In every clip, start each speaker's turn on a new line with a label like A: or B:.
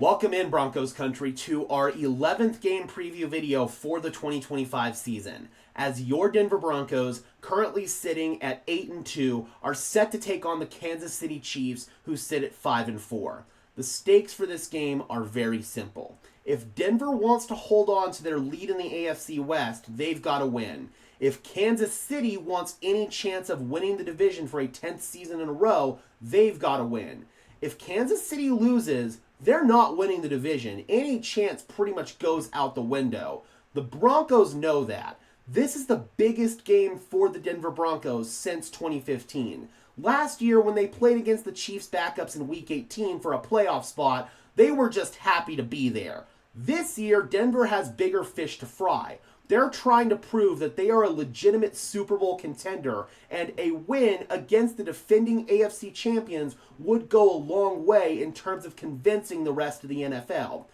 A: Welcome in, Broncos country, to our 11th game preview video for the 2025 season, as your Denver Broncos, currently sitting at 8-2, are set to take on the Kansas City Chiefs, who sit at 5-4. The stakes for this game are very simple. If Denver wants to hold on to their lead in the AFC West, they've got to win. If Kansas City wants any chance of winning the division for a 10th season in a row, they've got to win. If Kansas City loses, they're not winning the division. Any chance pretty much goes out the window. The Broncos know that. This is the biggest game for the Denver Broncos since 2015. Last year, when they played against the Chiefs backups in Week 18 for a playoff spot, they were just happy to be there. This year, Denver has bigger fish to fry. They're trying to prove that they are a legitimate Super Bowl contender, and a win against the defending AFC champions would go a long way in terms of convincing the rest of the NFL.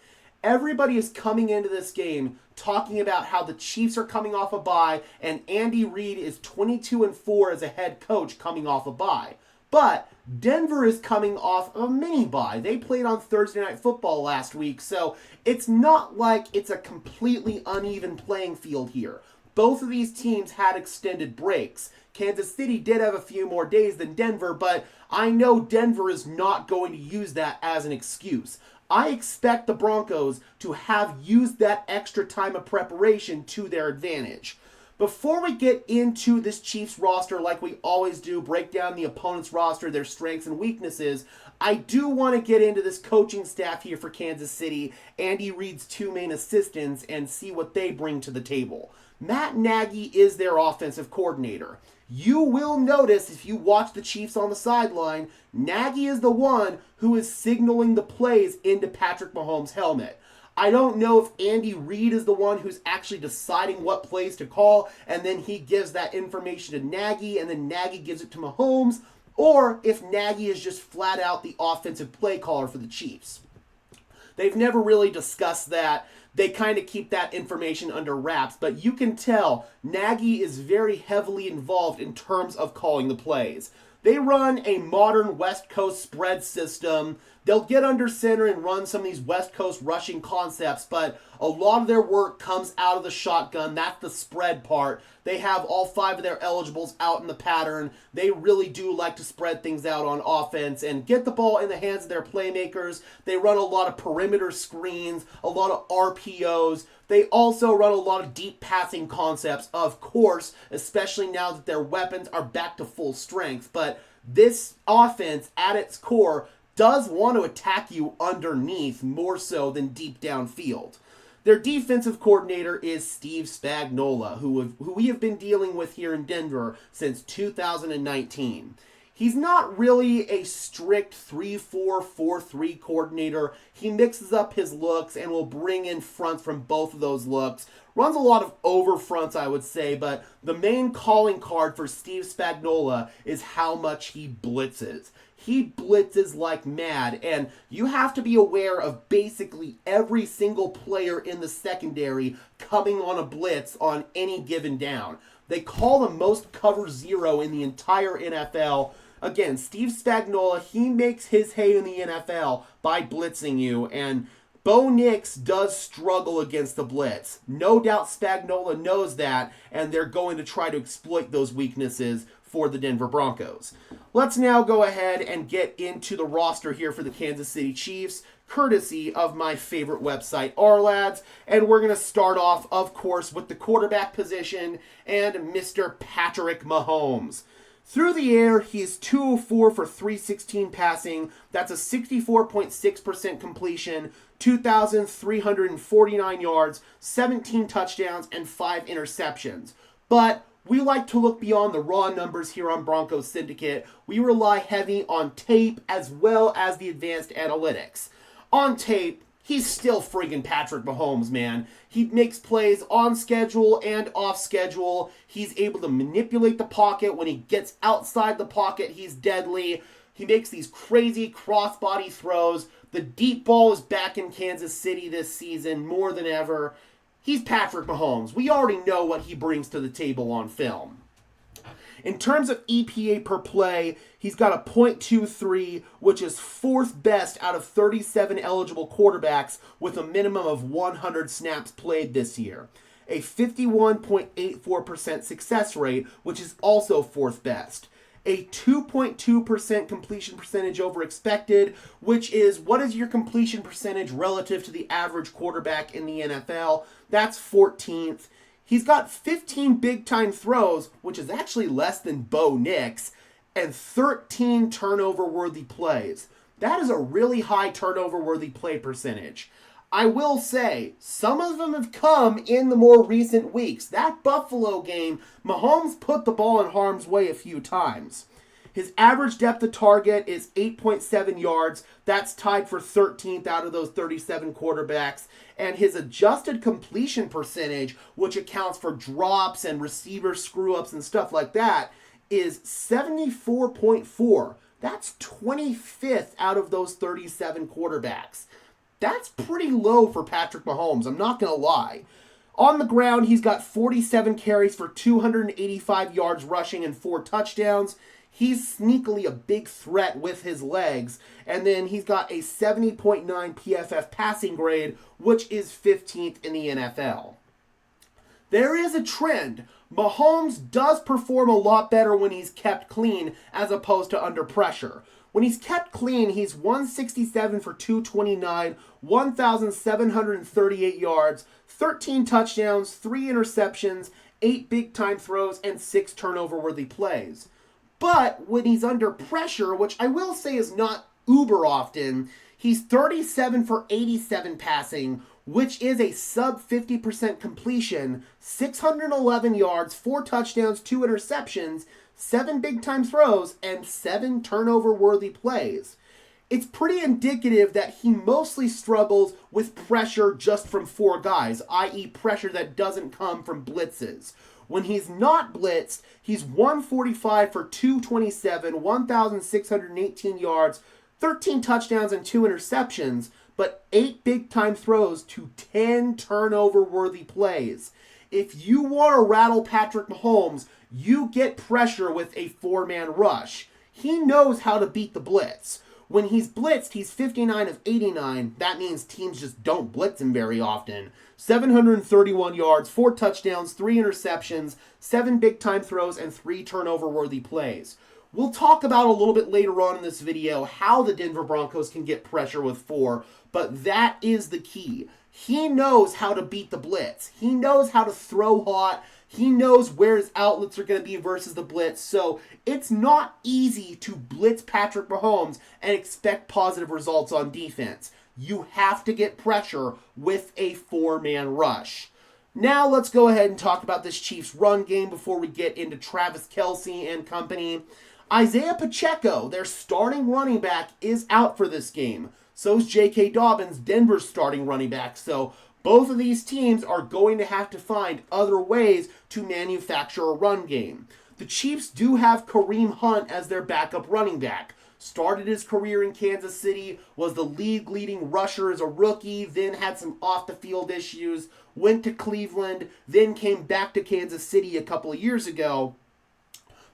A: Everybody is coming into this game talking about how the Chiefs are coming off a bye, and Andy Reid is 22-4 as a head coach coming off a bye. But Denver is coming off a mini bye. They played on Thursday Night Football last week, so it's not like it's a completely uneven playing field here. Both of these teams had extended breaks. Kansas City did have a few more days than Denver, but I know Denver is not going to use that as an excuse. I expect the Broncos to have used that extra time of preparation to their advantage. Before we get into this Chiefs roster like we always do, break down the opponent's roster, their strengths and weaknesses, I do want to get into this coaching staff here for Kansas City, Andy Reid's two main assistants, and see what they bring to the table. Matt Nagy is their offensive coordinator. You will notice, if you watch the Chiefs on the sideline, Nagy is the one who is signaling the plays into Patrick Mahomes' helmet. I don't know if Andy Reid is the one who's actually deciding what plays to call, and then he gives that information to Nagy, and then Nagy gives it to Mahomes, or if Nagy is just flat out the offensive play caller for the Chiefs. They've never really discussed that. They kind of keep that information under wraps, but you can tell Nagy is very heavily involved in terms of calling the plays. They run a modern West Coast spread system. They'll get under center and run some of these West Coast rushing concepts, but a lot of their work comes out of the shotgun. That's the spread part. They have all five of their eligibles out in the pattern. They really do like to spread things out on offense and get the ball in the hands of their playmakers. They run a lot of perimeter screens, a lot of RPOs. They also run a lot of deep passing concepts, of course, especially now that their weapons are back to full strength. But this offense, at its core, does want to attack you underneath more so than deep downfield. Their defensive coordinator is Steve Spagnuolo, who we have been dealing with here in Denver since 2019. He's not really a strict 3-4-4-3 coordinator. He mixes up his looks and will bring in fronts from both of those looks. Runs a lot of over fronts, I would say, but the main calling card for Steve Spagnuolo is how much he blitzes. He blitzes like mad, and you have to be aware of basically every single player in the secondary coming on a blitz on any given down. They call the most cover zero in the entire NFL. Again, Steve Spagnuolo, he makes his hay in the NFL by blitzing you, and Bo Nix does struggle against the blitz. No doubt Spagnuolo knows that, and they're going to try to exploit those weaknesses for the Denver Broncos. Let's now go ahead and get into the roster here for the Kansas City Chiefs, courtesy of my favorite website, Ourlads. And we're going to start off, of course, with the quarterback position and Mr. Patrick Mahomes. Through the air, he is 204 for 316 passing. That's a 64.6% completion, 2,349 yards, 17 touchdowns, and 5 interceptions. But we like to look beyond the raw numbers here on Broncos Syndicate. We rely heavy on tape as well as the advanced analytics. On tape, he's still friggin' Patrick Mahomes, man. He makes plays on schedule and off schedule. He's able to manipulate the pocket. When he gets outside the pocket, he's deadly. He makes these crazy crossbody throws. The deep ball is back in Kansas City this season more than ever. He's Patrick Mahomes. We already know what he brings to the table on film. In terms of EPA per play, he's got a .23, which is fourth best out of 37 eligible quarterbacks with a minimum of 100 snaps played this year. A 51.84% success rate, which is also fourth best. A 2.2% completion percentage over expected, which is what is your completion percentage relative to the average quarterback in the NFL? That's 14th. He's got 15 big-time throws, which is actually less than Bo Nix, and 13 turnover-worthy plays. That is a really high turnover-worthy play percentage. I will say, some of them have come in the more recent weeks. That Buffalo game, Mahomes put the ball in harm's way a few times. His average depth of target is 8.7 yards. That's tied for 13th out of those 37 quarterbacks. And his adjusted completion percentage, which accounts for drops and receiver screw-ups and stuff like that, is 74.4. That's 25th out of those 37 quarterbacks. That's pretty low for Patrick Mahomes, I'm not going to lie. On the ground, he's got 47 carries for 285 yards rushing and 4 touchdowns. He's sneakily a big threat with his legs. And then he's got a 70.9 PFF passing grade, which is 15th in the NFL. There is a trend. Mahomes does perform a lot better when he's kept clean as opposed to under pressure. When he's kept clean, he's 167 for 229, 1,738 yards, 13 touchdowns, 3 interceptions, 8 big-time throws, and 6 turnover-worthy plays. But when he's under pressure, which I will say is not uber often, he's 37 for 87 passing, which is a sub 50% completion, 611 yards, 4 touchdowns, 2 interceptions, 7 big-time throws, and 7 turnover-worthy plays. It's pretty indicative that he mostly struggles with pressure just from 4 guys, i.e. pressure that doesn't come from blitzes. When he's not blitzed, he's 145 for 227, 1,618 yards, 13 touchdowns, and 2 interceptions, but 8 big-time throws to 10 turnover-worthy plays. If you want to rattle Patrick Mahomes, you get pressure with a 4-man rush. He knows how to beat the blitz. When he's blitzed, he's 59 of 89. That means teams just don't blitz him very often. 731 yards, 4 touchdowns, 3 interceptions, 7 big-time throws, and 3 turnover-worthy plays. We'll talk about a little bit later on in this video how the Denver Broncos can get pressure with 4, but that is the key. He knows how to beat the blitz. He knows how to throw hot. He knows where his outlets are going to be versus the blitz. So it's not easy to blitz Patrick Mahomes and expect positive results on defense. You have to get pressure with a 4-man rush. Now let's go ahead and talk about this Chiefs run game before we get into Travis Kelce and company. Isaiah Pacheco, their starting running back, is out for this game. So is J.K. Dobbins, Denver's starting running back. So both of these teams are going to have to find other ways to manufacture a run game. The Chiefs do have Kareem Hunt as their backup running back. Started his career in Kansas City, was the league-leading rusher as a rookie, then had some off-the-field issues, went to Cleveland, then came back to Kansas City a couple of years ago.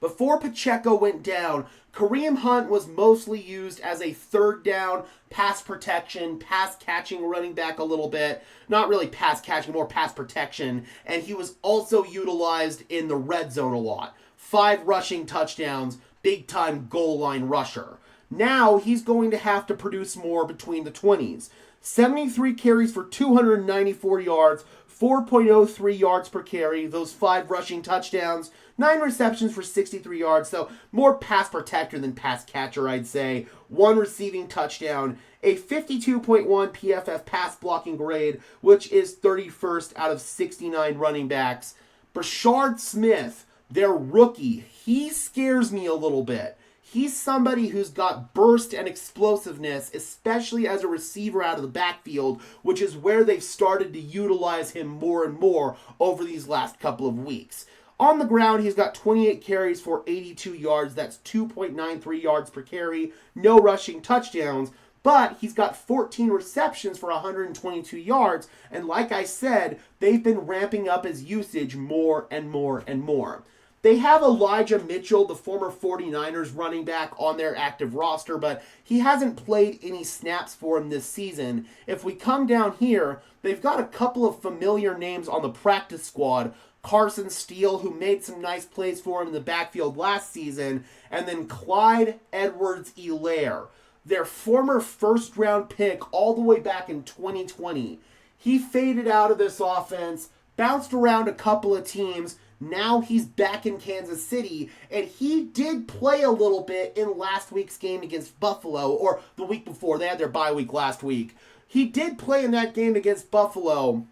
A: Before Pacheco went down, Kareem Hunt was mostly used as a third down, pass protection, pass catching running back a little bit. Not really pass catching, more pass protection. And he was also utilized in the red zone a lot. 5 rushing touchdowns, big time goal line rusher. Now he's going to have to produce more between the 20s. 73 carries for 294 yards, 4.03 yards per carry, those 5 rushing touchdowns, 9 receptions for 63 yards, so more pass protector than pass catcher, I'd say. 1 receiving touchdown, a 52.1 PFF pass blocking grade, which is 31st out of 69 running backs. Brashard Smith, their rookie, he scares me a little bit. He's somebody who's got burst and explosiveness, especially as a receiver out of the backfield, which is where they've started to utilize him more and more over these last couple of weeks. On the ground, he's got 28 carries for 82 yards. That's 2.93 yards per carry. No rushing touchdowns, but he's got 14 receptions for 122 yards. And like I said, they've been ramping up his usage more and more and more. They have Elijah Mitchell, the former 49ers running back, on their active roster, but he hasn't played any snaps for him this season. If we come down here, they've got a couple of familiar names on the practice squad. Carson Steele, who made some nice plays for him in the backfield last season, and then Clyde Edwards-Helaire, their former first-round pick all the way back in 2020. He faded out of this offense, bounced around a couple of teams. Now he's back in Kansas City, and he did play a little bit in last week's game against Buffalo, or the week before. They had their bye week last week. He did play in that game against Buffalo,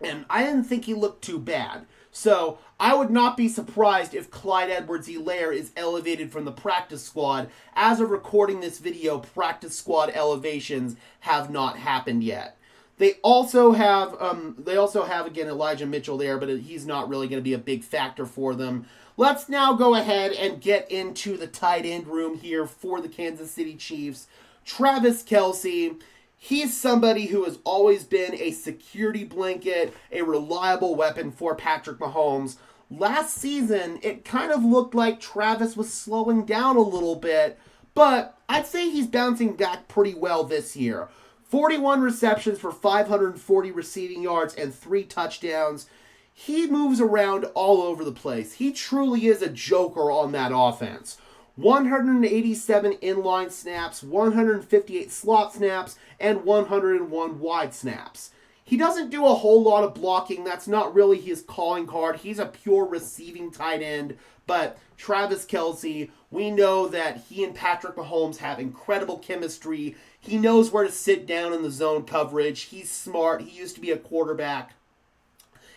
A: and I didn't think he looked too bad. So I would not be surprised if Clyde Edwards-Helaire is elevated from the practice squad. As of recording this video, practice squad elevations have not happened yet. They also have again Elijah Mitchell there, but he's not really going to be a big factor for them. Let's now go ahead and get into the tight end room here for the Kansas City Chiefs. Travis Kelce, he's somebody who has always been a security blanket, a reliable weapon for Patrick Mahomes. Last season, it kind of looked like Travis was slowing down a little bit, but I'd say he's bouncing back pretty well this year. 41 receptions for 540 receiving yards and 3 touchdowns. He moves around all over the place. He truly is a joker on that offense. 187 inline snaps, 158 slot snaps, and 101 wide snaps. He doesn't do a whole lot of blocking. That's not really his calling card. He's a pure receiving tight end. But Travis Kelce, we know that he and Patrick Mahomes have incredible chemistry. He knows where to sit down in the zone coverage. He's smart. He used to be a quarterback.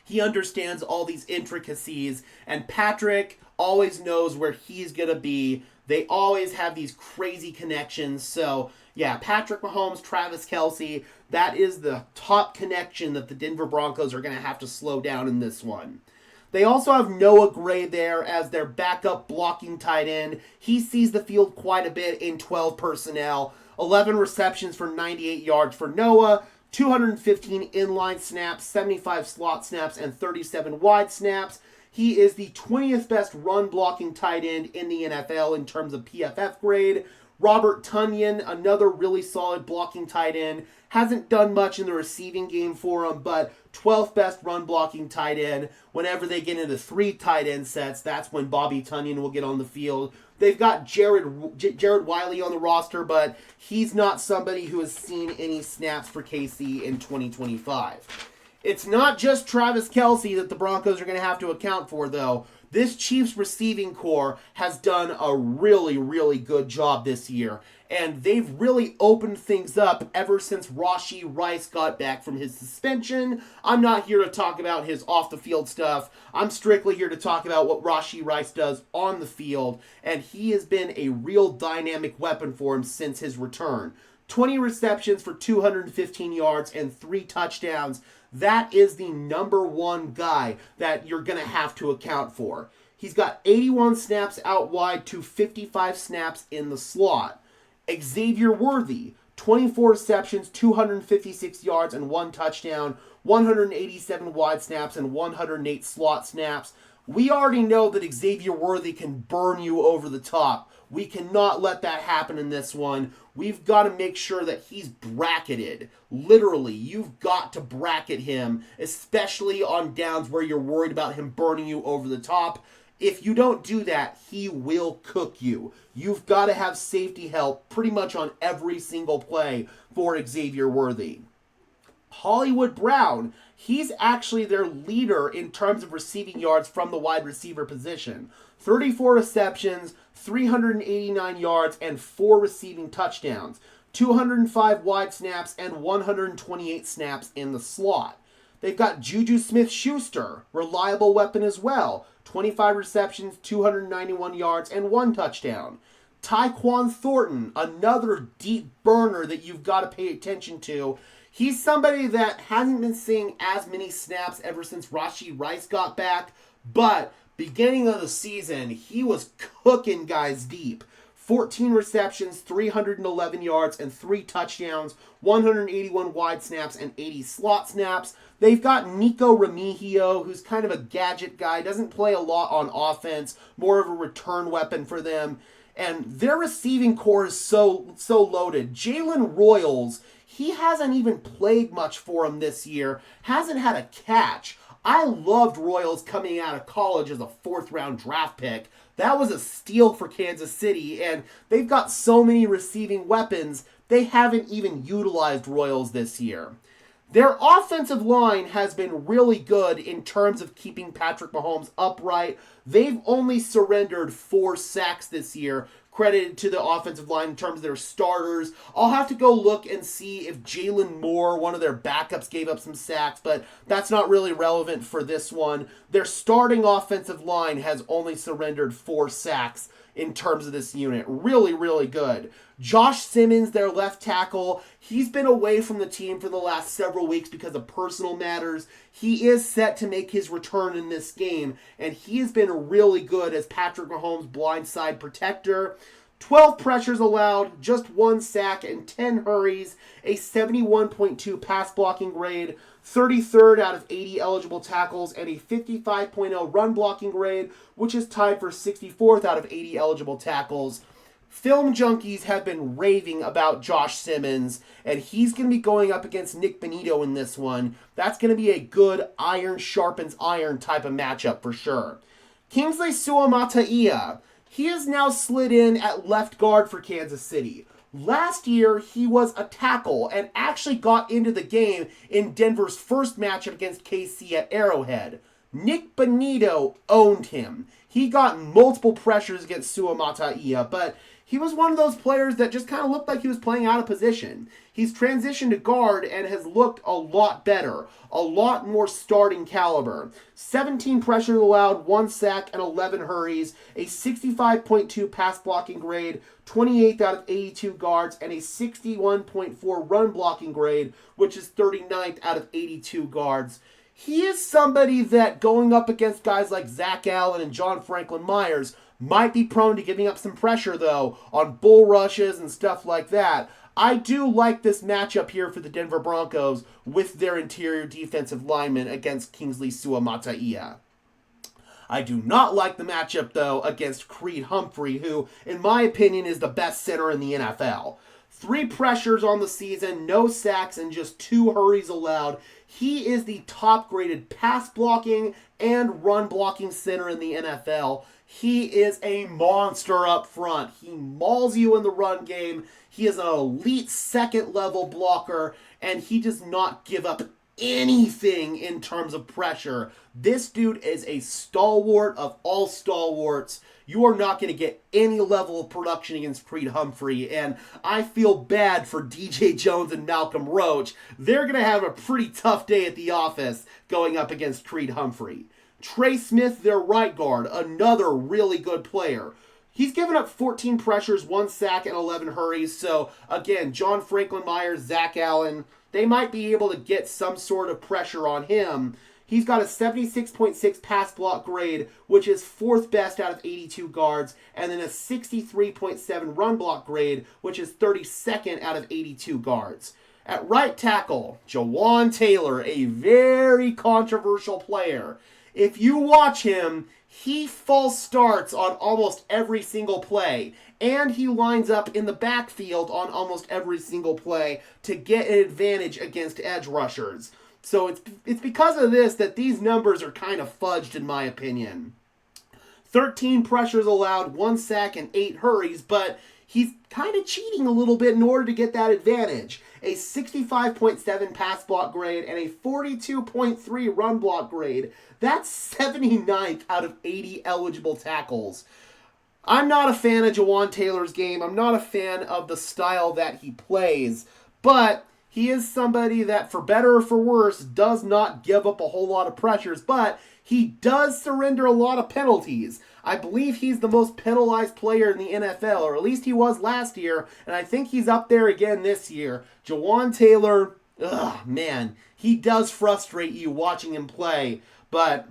A: He understands all these intricacies. And Patrick always knows where he's going to be. They always have these crazy connections. So, yeah, Patrick Mahomes, Travis Kelce, that is the top connection that the Denver Broncos are going to have to slow down in this one. They also have Noah Gray there as their backup blocking tight end. He sees the field quite a bit in 12 personnel. 11 receptions for 98 yards for Noah, 215 inline snaps, 75 slot snaps, and 37 wide snaps. He is the 20th best run blocking tight end in the NFL in terms of PFF grade. Robert Tonyan, another really solid blocking tight end. Hasn't done much in the receiving game for him, but 12th best run blocking tight end. Whenever they get into 3 tight end sets, that's when Bobby Tonyan will get on the field. They've got Jared Wiley on the roster, but he's not somebody who has seen any snaps for KC in 2025. It's not just Travis Kelce that the Broncos are going to have to account for, though. This Chiefs receiving core has done a really, really good job this year. And they've really opened things up ever since Rashee Rice got back from his suspension. I'm not here to talk about his off-the-field stuff. I'm strictly here to talk about what Rashee Rice does on the field. And he has been a real dynamic weapon for him since his return. 20 receptions for 215 yards and 3 touchdowns. That is the number one guy that you're going to have to account for. He's got 81 snaps out wide to 55 snaps in the slot. Xavier Worthy, 24 receptions, 256 yards, and 1 touchdown, 187 wide snaps, and 108 slot snaps. We already know that Xavier Worthy can burn you over the top. We cannot let that happen in this one. We've got to make sure that he's bracketed. Literally, you've got to bracket him, especially on downs where you're worried about him burning you over the top. If you don't do that, he will cook you. You've got to have safety help pretty much on every single play for Xavier Worthy. Hollywood Brown, he's actually their leader in terms of receiving yards from the wide receiver position. 34 receptions, 389 yards, and 4 receiving touchdowns. 205 wide snaps and 128 snaps in the slot. They've got Juju Smith-Schuster, reliable weapon as well. 25 receptions, 291 yards, and 1 touchdown. Tyquan Thornton, another deep burner that you've got to pay attention to. He's somebody that hasn't been seeing as many snaps ever since Rashee Rice got back, but beginning of the season, he was cooking guys deep. 14 receptions, 311 yards, and 3 touchdowns, 181 wide snaps, and 80 slot snaps. They've got Nico Remigio, who's kind of a gadget guy, doesn't play a lot on offense, more of a return weapon for them. And their receiving core is so loaded. Jalen Royals, he hasn't even played much for them this year, hasn't had a catch. I loved Royals coming out of college as a 4th-round draft pick. That was a steal for Kansas City, and they've got so many receiving weapons, they haven't even utilized Royals this year. Their offensive line has been really good in terms of keeping Patrick Mahomes upright. They've only surrendered 4 sacks this year, credited to the offensive line in terms of their starters. I'll have to go look and see if Jalen Moore, one of their backups, gave up some sacks, but that's not really relevant for this one. Their starting offensive line has only surrendered 4 sacks in terms of this unit. Really, really good. Josh Simmons, their left tackle, he's been away from the team for the last several weeks because of personal matters. He is set to make his return in this game, and he has been really good as Patrick Mahomes' blindside protector. 12 pressures allowed, just 1 sack, and 10 hurries, a 71.2 pass blocking grade, 33rd out of 80 eligible tackles, and a 55.0 run blocking grade, which is tied for 64th out of 80 eligible tackles. Film junkies have been raving about Josh Simmons, and he's going to be going up against Nick Bonito in this one. That's going to be a good iron sharpens iron type of matchup for sure. Kingsley Suamataia, he has now slid in at left guard for Kansas City. Last year, he was a tackle and actually got into the game in Denver's first matchup against KC at Arrowhead. Nick Bonito owned him. He got multiple pressures against Suamataia, but he was one of those players that just kind of looked like he was playing out of position. He's transitioned to guard and has looked a lot better, a lot more starting caliber. 17 pressures allowed, 1 sack, and 11 hurries, a 65.2 pass blocking grade, 28th out of 82 guards, and a 61.4 run blocking grade, which is 39th out of 82 guards. He is somebody that going up against guys like Zach Allen and John Franklin Myers might be prone to giving up some pressure, though, on bull rushes and stuff like that. I do like this matchup here for the Denver Broncos with their interior defensive lineman against Kingsley Suamataia. I do not like the matchup, though, against Creed Humphrey, who, in my opinion, is the best center in the NFL. 3 pressures on the season, no sacks, and just 2 hurries allowed. He is the top-graded pass blocking and run blocking center in the NFL. He is a monster up front. He mauls you in the run game. He is an elite second-level blocker, and he does not give up anything in terms of pressure. This dude is a stalwart of all stalwarts. You are not going to get any level of production against Creed Humphrey, and I feel bad for DJ Jones and Malcolm Roach. They're going to have a pretty tough day at the office going up against Creed Humphrey. Trey Smith, their right guard, another really good player. He's given up 14 pressures, 1 sack, and 11 hurries. So, again, John Franklin Myers, Zach Allen, they might be able to get some sort of pressure on him. He's got a 76.6 pass block grade, which is 4th best out of 82 guards, and then a 63.7 run block grade, which is 32nd out of 82 guards. At right tackle, Jawan Taylor, a very controversial player. If you watch him, he false starts on almost every single play, and he lines up in the backfield on almost every single play to get an advantage against edge rushers. So it's because of this that these numbers are kind of fudged in my opinion. 13 pressures allowed, 1 sack, and 8 hurries, but he's kind of cheating a little bit in order to get that advantage. A 65.7 pass block grade and a 42.3 run block grade. That's 79th out of 80 eligible tackles. I'm not a fan of Jawan Taylor's game. I'm not a fan of the style that he plays, but he is somebody that, for better or for worse, does not give up a whole lot of pressures, but he does surrender a lot of penalties. I believe he's the most penalized player in the NFL, or at least he was last year, and I think he's up there again this year. Jawan Taylor, man, he does frustrate you watching him play, but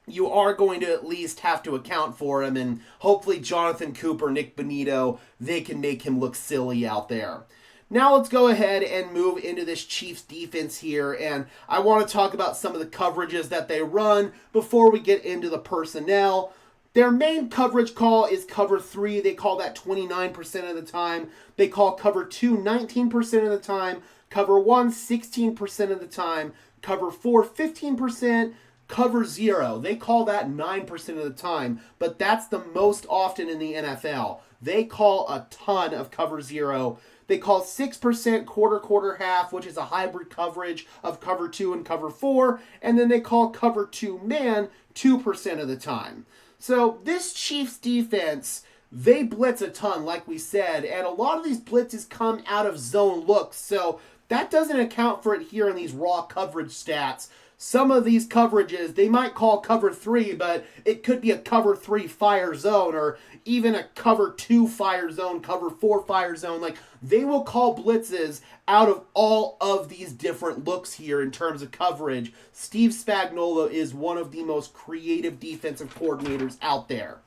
A: you are going to at least have to account for him, and hopefully Jonathan Cooper, Nick Bonito, they can make him look silly out there. Now let's go ahead and move into this Chiefs defense here, and I want to talk about some of the coverages that they run before we get into the personnel. Their main coverage call is cover 3. They call that 29% of the time. They call cover 2 19% of the time. Cover 1 16% of the time. Cover 4 15%. Cover 0, they call that 9% of the time, but that's the most often in the NFL. They call a ton of cover 0. They call 6% quarter, half, which is a hybrid coverage of cover 2 and cover 4, and then they call cover 2 man 2% of the time. So this Chiefs defense, they blitz a ton, like we said, and a lot of these blitzes come out of zone looks, so that doesn't account for it here in these raw coverage stats. Some of these coverages, they might call cover 3, but it could be a cover 3 fire zone or even a cover 2 fire zone, cover 4 fire zone. Like, they will call blitzes out of all of these different looks here in terms of coverage. Steve Spagnuolo is one of the most creative defensive coordinators out there.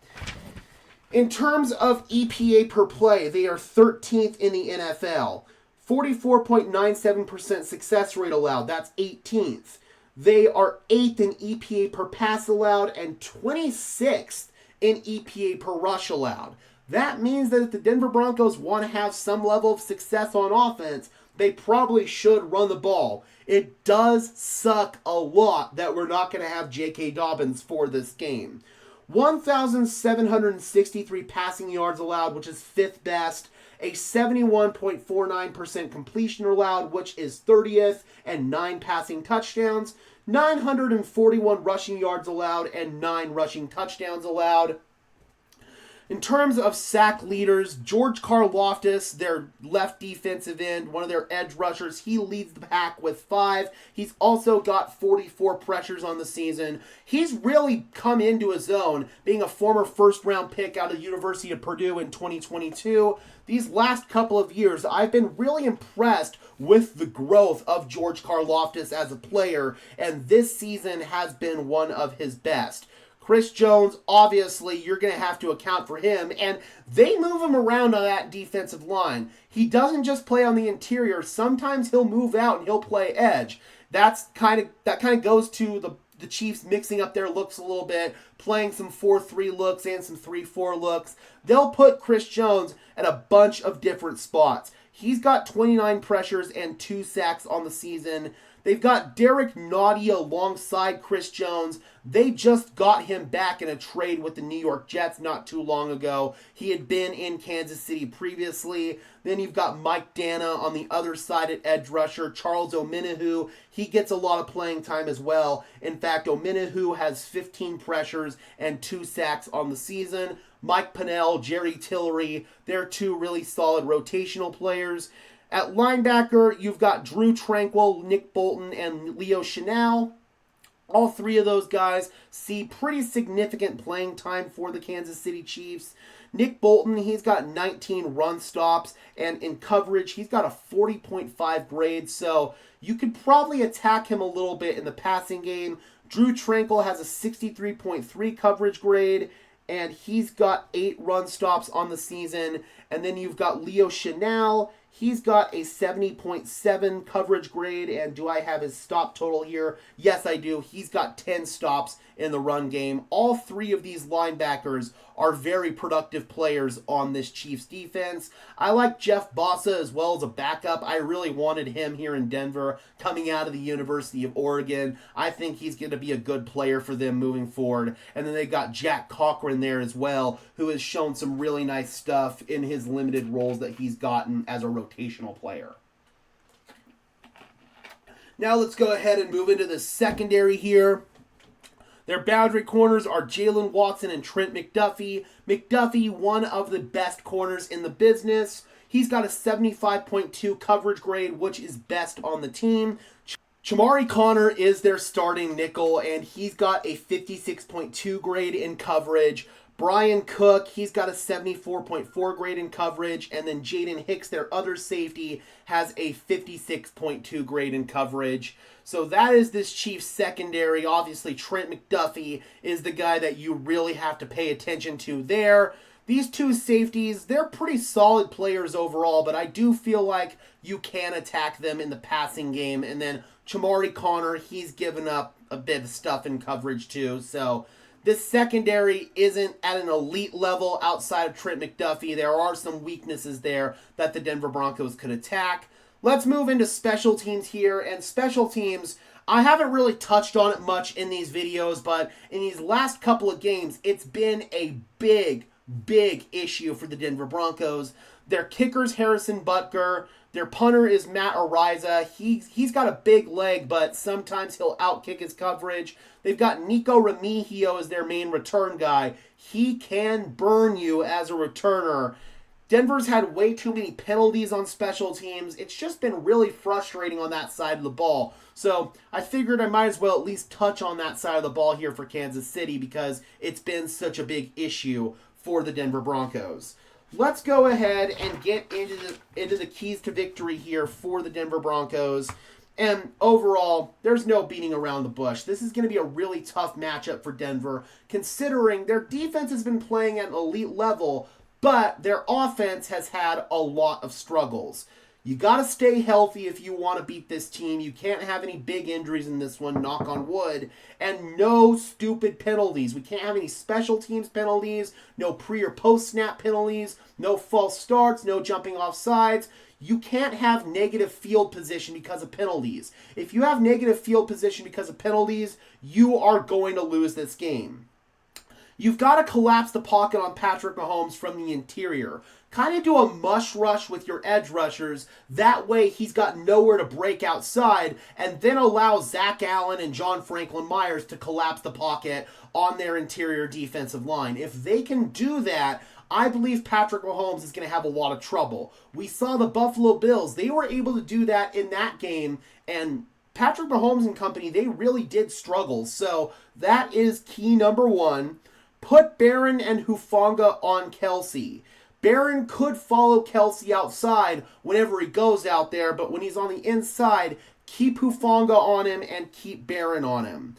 A: In terms of EPA per play, they are 13th in the NFL. 44.97% success rate allowed, that's 18th. They are 8th in EPA per pass allowed and 26th in EPA per rush allowed. That means that if the Denver Broncos want to have some level of success on offense, they probably should run the ball. It does suck a lot that we're not going to have J.K. Dobbins for this game. 1,763 passing yards allowed, which is 5th best. A 71.49% completion allowed, which is 30th, and 9 passing touchdowns. 941 rushing yards allowed and 9 rushing touchdowns allowed. In terms of sack leaders, George Karlaftis, their left defensive end, one of their edge rushers, he leads the pack with 5. He's also got 44 pressures on the season. He's really come into his own, being a former first-round pick out of the University of Purdue in 2022. These last couple of years, I've been really impressed with the growth of George Karlaftis as a player, and this season has been one of his best. Chris Jones, obviously, you're going to have to account for him, and they move him around on that defensive line. He doesn't just play on the interior. Sometimes he'll move out and he'll play edge. That kind of goes to the Chiefs mixing up their looks a little bit, playing some 4-3 looks and some 3-4 looks. They'll put Chris Jones at a bunch of different spots. He's got 29 pressures and 2 sacks on the season. They've got Derek Naughty alongside Chris Jones. They just got him back in a trade with the New York Jets not too long ago. He had been in Kansas City previously. Then you've got Mike Dana on the other side at edge rusher. Charles Omenihu, he gets a lot of playing time as well. In fact, Omenihu has 15 pressures and 2 sacks on the season. Mike Pennell, Jerry Tillery, they're 2 really solid rotational players. At linebacker, you've got Drew Tranquill, Nick Bolton, and Leo Chenal. All 3 of those guys see pretty significant playing time for the Kansas City Chiefs. Nick Bolton, he's got 19 run stops, and in coverage, he's got a 40.5 grade, so you could probably attack him a little bit in the passing game. Drew Tranquill has a 63.3 coverage grade, and he's got 8 run stops on the season. And then you've got Leo Chenal. He's got a 70.7 coverage grade, and do I have his stop total here? Yes, I do. He's got 10 stops in the run game. All 3 of these linebackers are very productive players on this Chiefs defense. I like Jeff Bossa as well as a backup. I really wanted him here in Denver coming out of the University of Oregon. I think he's going to be a good player for them moving forward. And then they got Jack Cochran there as well, who has shown some really nice stuff in his limited roles that he's gotten as a rotational player. Now let's go ahead and move into the secondary here. Their boundary corners are Jalen Watson and Trent McDuffie. McDuffie, one of the best corners in the business. He's got a 75.2 coverage grade, which is best on the team. Chamari Connor is their starting nickel, and he's got a 56.2 grade in coverage. Brian Cook, he's got a 74.4 grade in coverage, and then Jaden Hicks, their other safety, has a 56.2 grade in coverage. So that is this Chiefs secondary. Obviously, Trent McDuffie is the guy that you really have to pay attention to there. These two safeties, they're pretty solid players overall, but I do feel like you can attack them in the passing game. And then Chamari Connor, he's given up a bit of stuff in coverage too. So this secondary isn't at an elite level outside of Trent McDuffie. There are some weaknesses there that the Denver Broncos could attack. Let's move into special teams here. And special teams, I haven't really touched on it much in these videos, but in these last couple of games, it's been a big issue for the Denver Broncos. Their kicker's Harrison Butker. Their punter is Matt Ariza. He's got a big leg, but sometimes he'll outkick his coverage. They've got Nico Remigio as their main return guy. He can burn you as a returner. Denver's had way too many penalties on special teams. It's just been really frustrating on that side of the ball. So I figured I might as well at least touch on that side of the ball here for Kansas City because it's been such a big issue for the Denver Broncos. Let's go ahead and get into the keys to victory here for the Denver Broncos. And overall, there's no beating around the bush. This is going to be a really tough matchup for Denver, considering their defense has been playing at an elite level, but their offense has had a lot of struggles. You got to stay healthy if you want to beat this team. You can't have any big injuries in this one, knock on wood. And no stupid penalties. We can't have any special teams penalties, no pre or post snap penalties, no false starts, no jumping off sides. You can't have negative field position because of penalties. If you have negative field position because of penalties, you are going to lose this game. You've got to collapse the pocket on Patrick Mahomes from the interior. Kind of do a mush rush with your edge rushers. That way he's got nowhere to break outside, and then allow Zach Allen and John Franklin Myers to collapse the pocket on their interior defensive line. If they can do that, I believe Patrick Mahomes is going to have a lot of trouble. We saw the Buffalo Bills. They were able to do that in that game, and Patrick Mahomes and company, they really did struggle. So that is key number one. Put Barron and Hufanga on Kelsey. Barron could follow Kelsey outside whenever he goes out there, but when he's on the inside, keep Hufanga on him and keep Barron on him.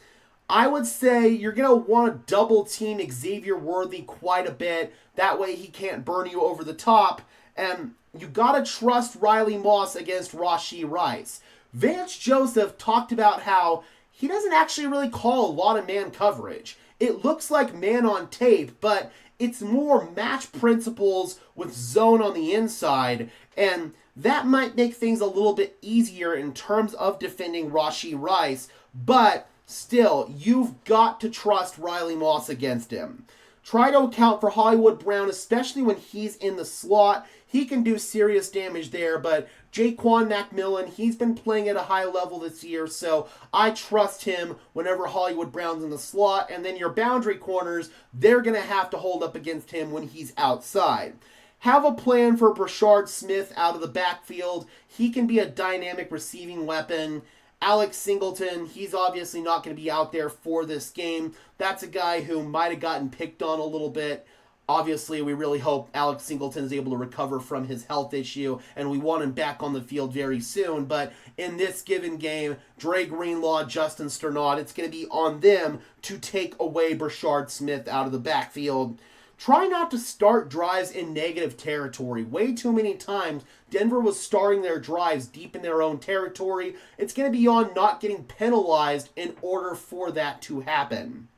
A: I would say you're going to want to double team Xavier Worthy quite a bit. That way he can't burn you over the top. And you got to trust Riley Moss against Rashee Rice. Vance Joseph talked about how he doesn't actually really call a lot of man coverage. It looks like man on tape, but it's more match principles with zone on the inside, and that might make things a little bit easier in terms of defending Rashee Rice, but still, you've got to trust Riley Moss against him. Try to account for Hollywood Brown, especially when he's in the slot. He can do serious damage there, but Jaquan McMillan, he's been playing at a high level this year, so I trust him whenever Hollywood Brown's in the slot. And then your boundary corners, they're going to have to hold up against him when he's outside. Have a plan for Brashard Smith out of the backfield. He can be a dynamic receiving weapon. Alex Singleton, he's obviously not going to be out there for this game. That's a guy who might have gotten picked on a little bit. Obviously, we really hope Alex Singleton is able to recover from his health issue, and we want him back on the field very soon. But in this given game, Dre Greenlaw, Justin Sternad, it's going to be on them to take away Brashard Smith out of the backfield. Try not to start drives in negative territory. Way too many times, Denver was starting their drives deep in their own territory. It's going to be on not getting penalized in order for that to happen.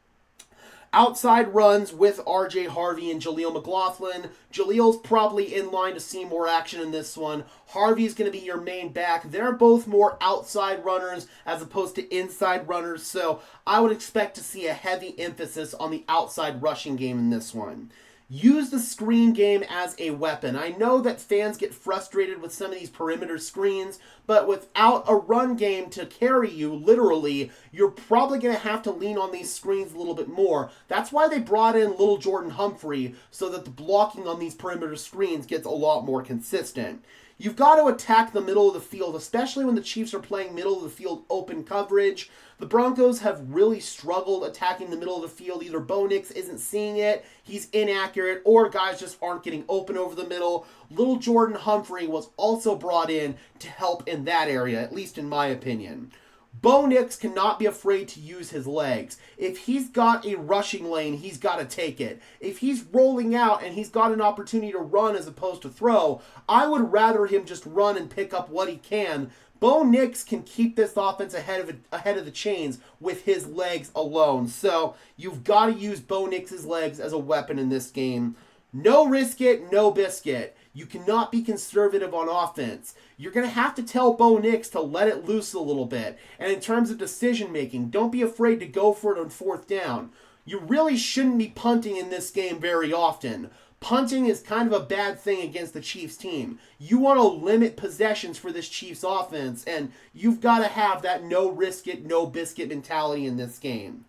A: Outside runs with RJ Harvey and Jaleel McLaughlin. Jaleel's probably in line to see more action in this one. Harvey's going to be your main back. They're both more outside runners as opposed to inside runners, so I would expect to see a heavy emphasis on the outside rushing game in this one. Use the screen game as a weapon. I know that fans get frustrated with some of these perimeter screens, but without a run game to carry you, literally, you're probably going to have to lean on these screens a little bit more. That's why they brought in little Jordan Humphrey, so that the blocking on these perimeter screens gets a lot more consistent. You've got to attack the middle of the field, especially when the Chiefs are playing middle of the field open coverage. The Broncos have really struggled attacking the middle of the field. Either Bo Nix isn't seeing it, he's inaccurate, or guys just aren't getting open over the middle. Little Jordan Humphrey was also brought in to help in that area, at least in my opinion. Bo Nix cannot be afraid to use his legs. If he's got a rushing lane, he's got to take it. If he's rolling out and he's got an opportunity to run as opposed to throw, I would rather him just run and pick up what he can. Bo Nix can keep this offense ahead of the chains with his legs alone. So you've got to use Bo Nix's legs as a weapon in this game. No risk it, no biscuit. You cannot be conservative on offense. You're going to have to tell Bo Nix to let it loose a little bit. And in terms of decision making, don't be afraid to go for it on fourth down. You really shouldn't be punting in this game very often. Punting is kind of a bad thing against the Chiefs team. You want to limit possessions for this Chiefs offense, and you've got to have that no risk it, no biscuit mentality in this game.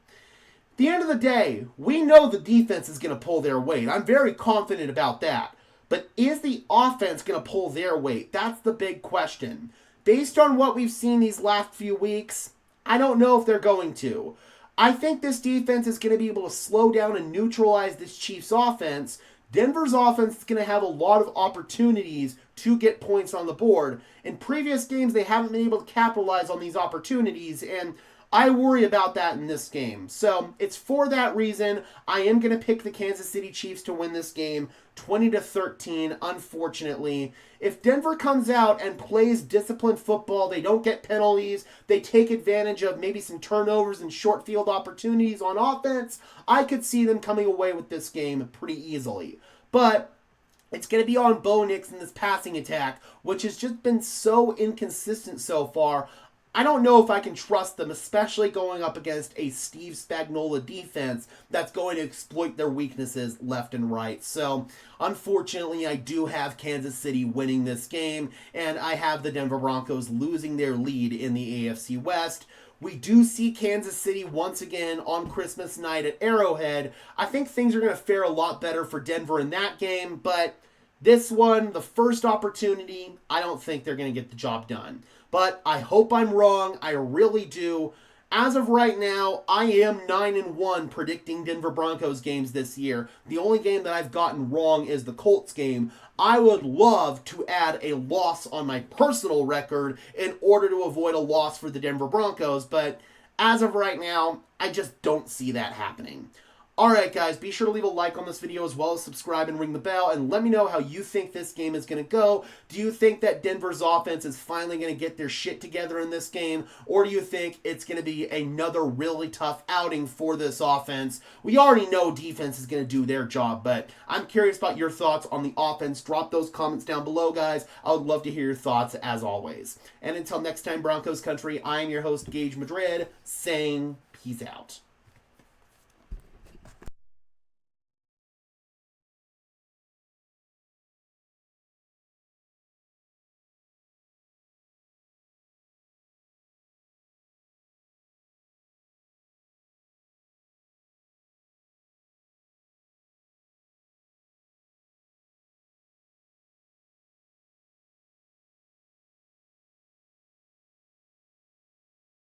A: At the end of the day, we know the defense is going to pull their weight. I'm very confident about that. But is the offense going to pull their weight? That's the big question. Based on what we've seen these last few weeks, I don't know if they're going to. I think this defense is going to be able to slow down and neutralize this Chiefs offense. Denver's offense is going to have a lot of opportunities to get points on the board. In previous games, they haven't been able to capitalize on these opportunities, and I worry about that in this game. So it's for that reason I am going to pick the Kansas City Chiefs to win this game 20-13, unfortunately. If Denver comes out and plays disciplined football, they don't get penalties, they take advantage of maybe some turnovers and short field opportunities on offense, I could see them coming away with this game pretty easily. But it's going to be on Bo Nix in this passing attack, which has just been so inconsistent so far. I don't know if I can trust them, especially going up against a Steve Spagnuolo defense that's going to exploit their weaknesses left and right. So, unfortunately, I do have Kansas City winning this game, and I have the Denver Broncos losing their lead in the AFC West. We do see Kansas City once again on Christmas night at Arrowhead. I think things are going to fare a lot better for Denver in that game, but this one, the first opportunity, I don't think they're going to get the job done. But I hope I'm wrong. I really do. As of right now, I am 9-1 predicting Denver Broncos games this year. The only game that I've gotten wrong is the Colts game. I would love to add a loss on my personal record in order to avoid a loss for the Denver Broncos, but as of right now, I just don't see that happening. Alright guys, be sure to leave a like on this video as well as subscribe and ring the bell, and let me know how you think this game is going to go. Do you think that Denver's offense is finally going to get their shit together in this game, or do you think it's going to be another really tough outing for this offense? We already know defense is going to do their job, but I'm curious about your thoughts on the offense. Drop those comments down below, guys. I would love to hear your thoughts as always. And until next time, Broncos country, I'm your host, Gage Madrid, saying peace out.